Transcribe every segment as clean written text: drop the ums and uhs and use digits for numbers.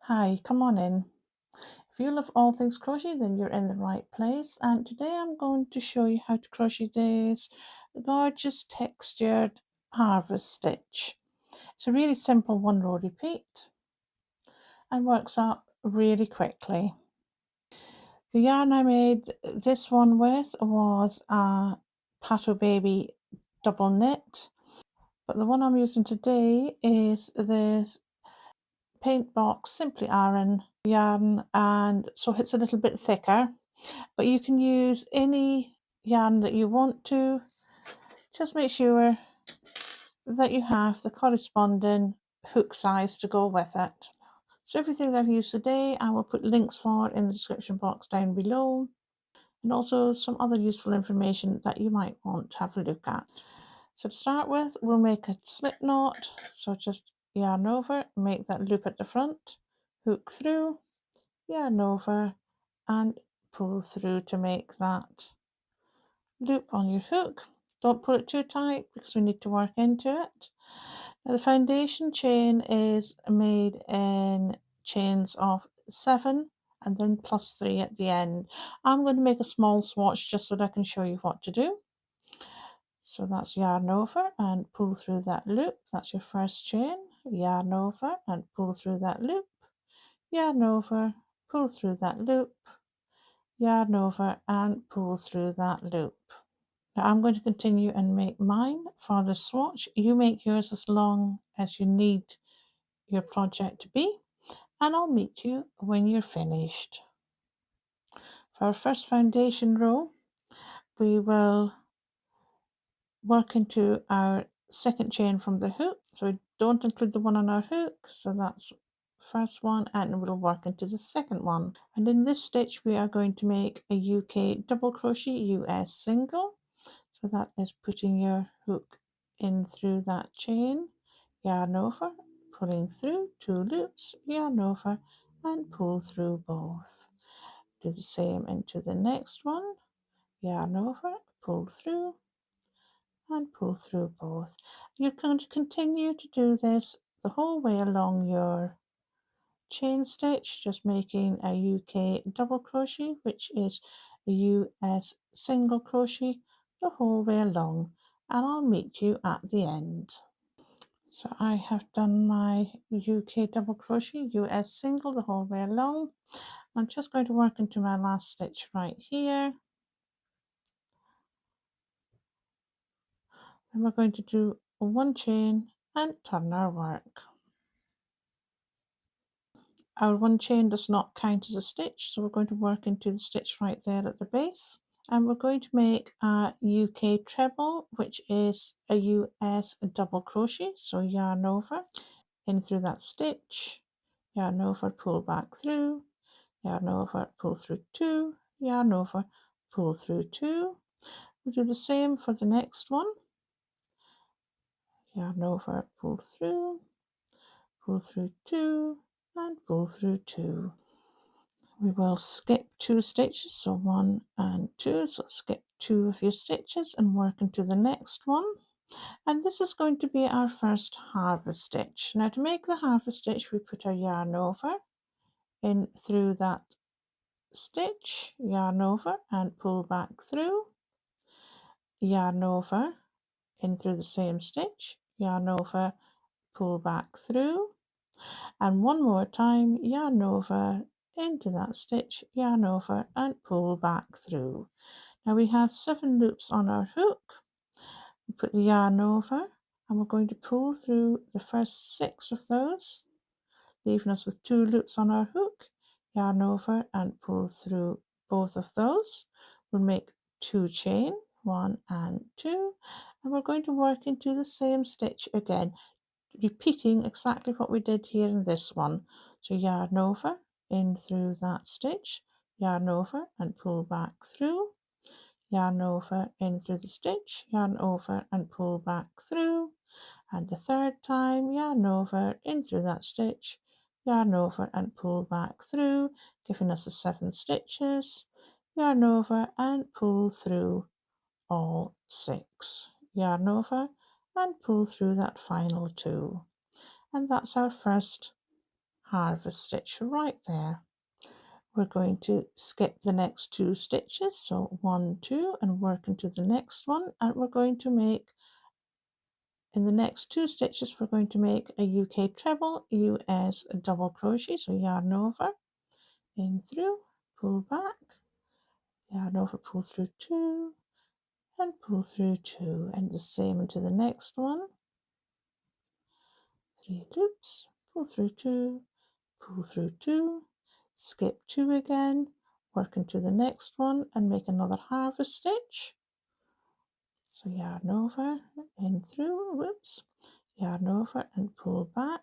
Hi, come on in. If you love all things crochet, then you're in the right place. And today I'm going to show you how to crochet this gorgeous textured harvest stitch. It's a really simple one row repeat and works up really quickly. The yarn I made this one with was a Pato Baby double knit, but the one I'm using today is this Paint Box Simply Aran yarn, and so it's a little bit thicker, but you can use any yarn that you want to. Just make sure that you have the corresponding hook size to go with it. So everything that I've used today I will put links for in the description box down below, and also some other useful information that you might want to have a look at. So to start with, we'll make a slip knot. So just yarn over, make that loop at the front, hook through, yarn over, and pull through to make that loop on your hook. Don't pull it too tight because we need to work into it. Now the foundation chain is made in chains of 7 and then plus 3 at the end. I'm going to make a small swatch just so that I can show you what to do. So that's yarn over and pull through that loop. That's your first chain. Yarn over and pull through that loop. Yarn over, pull through that loop. Yarn over and pull through that loop. Now I'm going to continue and make mine for the swatch. You make yours as long as you need your project to be, and I'll meet you when you're finished. For our first foundation row, we will work into our second chain from the hook. So we don't include the one on our hook, so that's first one, and we'll work into the second one. And in this stitch we are going to make a UK double crochet, US single. So that is putting your hook in through that chain, yarn over, pulling through 2 loops, yarn over and pull through both. Do the same into the next one, yarn over, pull through and pull through both. You're going to continue to do this the whole way along your chain stitch, just making a UK double crochet, which is a US single crochet, the whole way along, and I'll meet you at the end. So I have done my UK double crochet, US single the whole way along. I'm just going to work into my last stitch right here, and we're going to do one chain and turn our work. Our one chain does not count as a stitch, so we're going to work into the stitch right there at the base. And we're going to make a UK treble, which is a US double crochet. So yarn over, in through that stitch, yarn over, pull back through, yarn over, pull through 2, yarn over, pull through 2. We'll do the same for the next one. Yarn over, pull through 2, and pull through 2. We will skip 2 stitches, so 1 and 2, so skip 2 of your stitches and work into the next one. And this is going to be our first harvest stitch. Now to make the harvest stitch, we put our yarn over, in through that stitch, yarn over and pull back through, yarn over, in through the same stitch, yarn over, pull back through, and one more time, yarn over, into that stitch, yarn over and pull back through. Now we have 7 loops on our hook. We put the yarn over and we're going to pull through the first 6 of those, leaving us with 2 loops on our hook. Yarn over and pull through both of those. We'll make 2 chain, 1 and 2, and we're going to work into the same stitch again, repeating exactly what we did here in this one. So yarn over, in through that stitch, yarn over and pull back through, yarn over, in through the stitch, yarn over and pull back through, and the third time yarn over, in through that stitch, yarn over and pull back through, giving us the 7 stitches, yarn over and pull through all 6, yarn over and pull through that final 2. And that's our first harvest stitch right there. We're going to skip the next 2 stitches, so 1, 2, and work into the next one, and we're going to make, in the next 2 stitches, we're going to make a UK treble, US double crochet, so yarn over, in through, pull back, yarn over, pull through 2, and pull through 2, and the same into the next one, 3 loops, pull through 2, pull through 2, skip 2 again, work into the next one and make another harvest stitch. So yarn over, in through, whoops, yarn over and pull back,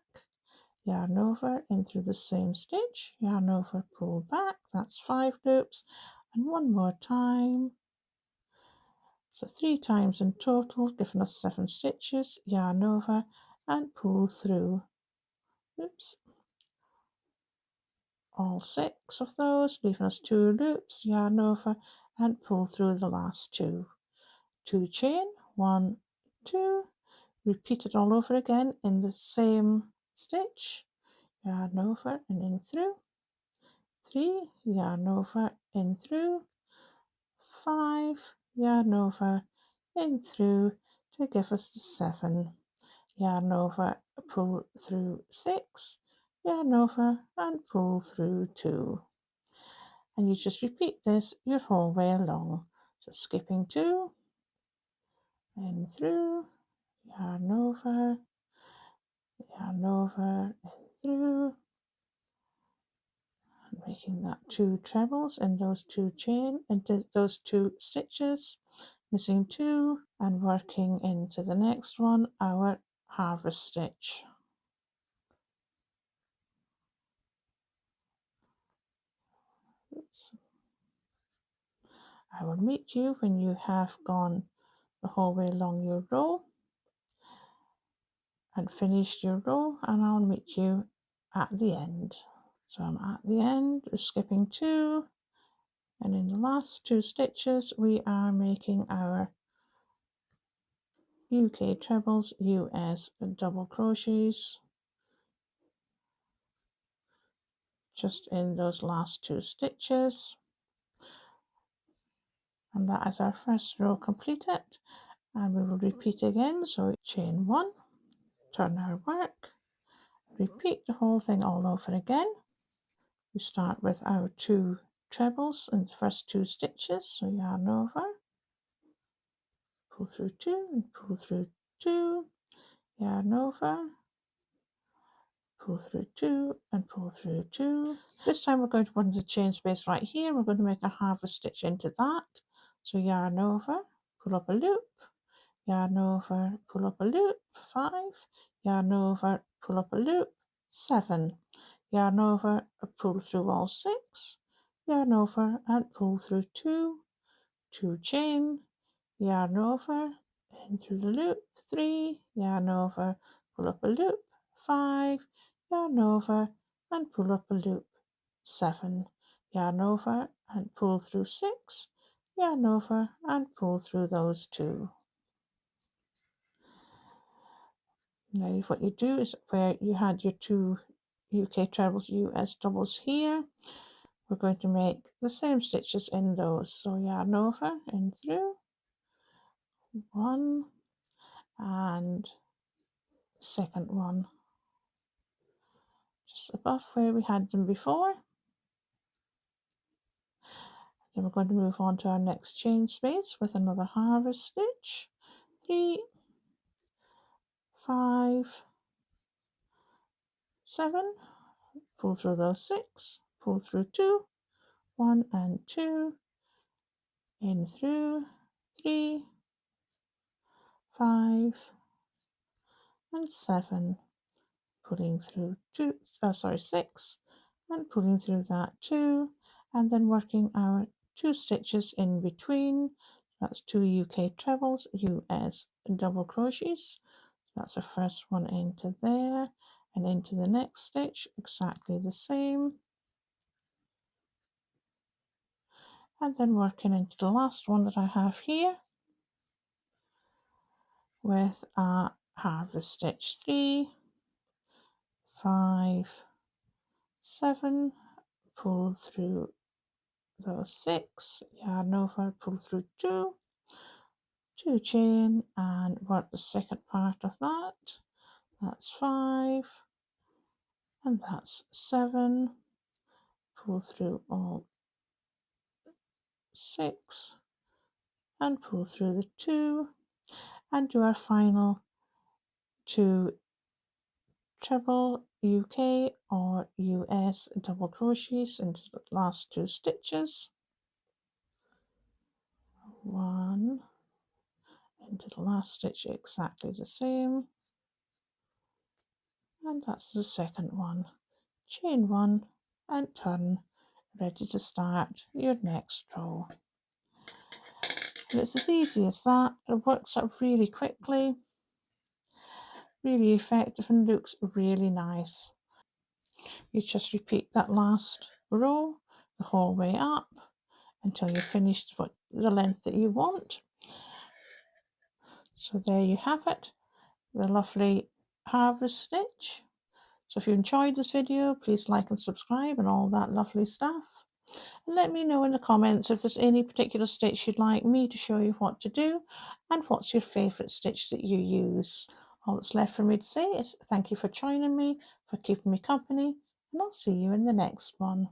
yarn over, in through the same stitch, yarn over, pull back, that's 5 loops, and one more time. So 3 times in total, giving us 7 stitches, yarn over and pull through, oops, all 6 of those, leaving us 2 loops, yarn over and pull through the last 2. 2 chain, 1, 2, repeat it all over again in the same stitch, yarn over and in through, 3, yarn over, in through, 5, yarn over, in through to give us the 7, yarn over, pull through 6, yarn over and pull through 2. And you just repeat this your whole way along. So skipping 2, in through, yarn over, in through, and making that 2 trebles in those 2 chain into those 2 stitches, missing 2 and working into the next one, our harvest stitch. Oops. I will meet you when you have gone the whole way along your row and finished your row, and I'll meet you at the end. So I'm at the end, we're skipping 2, and in the last 2 stitches we are making our UK trebles, US double crochets, just in those last 2 stitches, and that is our first row completed. And we will repeat again, so chain 1, turn our work, repeat the whole thing all over again. We start with our 2 trebles in the first 2 stitches, so yarn over, pull through 2 and pull through 2, yarn over, pull through 2 and pull through 2. This time we're going to put in the chain space right here. We're going to make a harvest stitch into that. So yarn over, pull up a loop, yarn over, pull up a loop, 5, yarn over, pull up a loop, 7, yarn over, pull through all 6, yarn over and pull through 2, 2 chain, yarn over, in through the loop, 3, yarn over, pull up a loop, 5, yarn over and pull up a loop, 7, yarn over and pull through 6, yarn over and pull through those 2. Now what you do is where you had your 2 UK trebles, US doubles here, we're going to make the same stitches in those. So yarn over, in through, 1 and second one, just above where we had them before. Then we're going to move on to our next chain space with another harvest stitch, 3, 5, 7, pull through those 6, pull through 2, 1 and 2, in through, 3, 5 and 7, pulling through 6 and pulling through that 2, and then working our 2 stitches in between. That's 2 UK trebles, US double crochets. That's the first one into there and into the next stitch, exactly the same, and then working into the last one that I have here with a harvest stitch, 3, 5 7, pull through those 6, yarn over, pull through 2, 2 chain, and work the second part of that. That's 5, and that's 7, pull through all 6, and pull through the 2, and do our final 2 treble UK or US double crochets into the last 2 stitches. 1 into the last stitch, exactly the same, and that's the second one. Chain 1 and turn, ready to start your next row. And it's as easy as that. It works up really quickly, really effective, and looks really nice. You just repeat that last row the whole way up until you're finished what the length that you want. So there you have it, the lovely harvest stitch. So if you enjoyed this video, please like and subscribe and all that lovely stuff. And let me know in the comments if there's any particular stitch you'd like me to show you what to do, and what's your favourite stitch that you use. All that's left for me to say is thank you for joining me, for keeping me company, and I'll see you in the next one.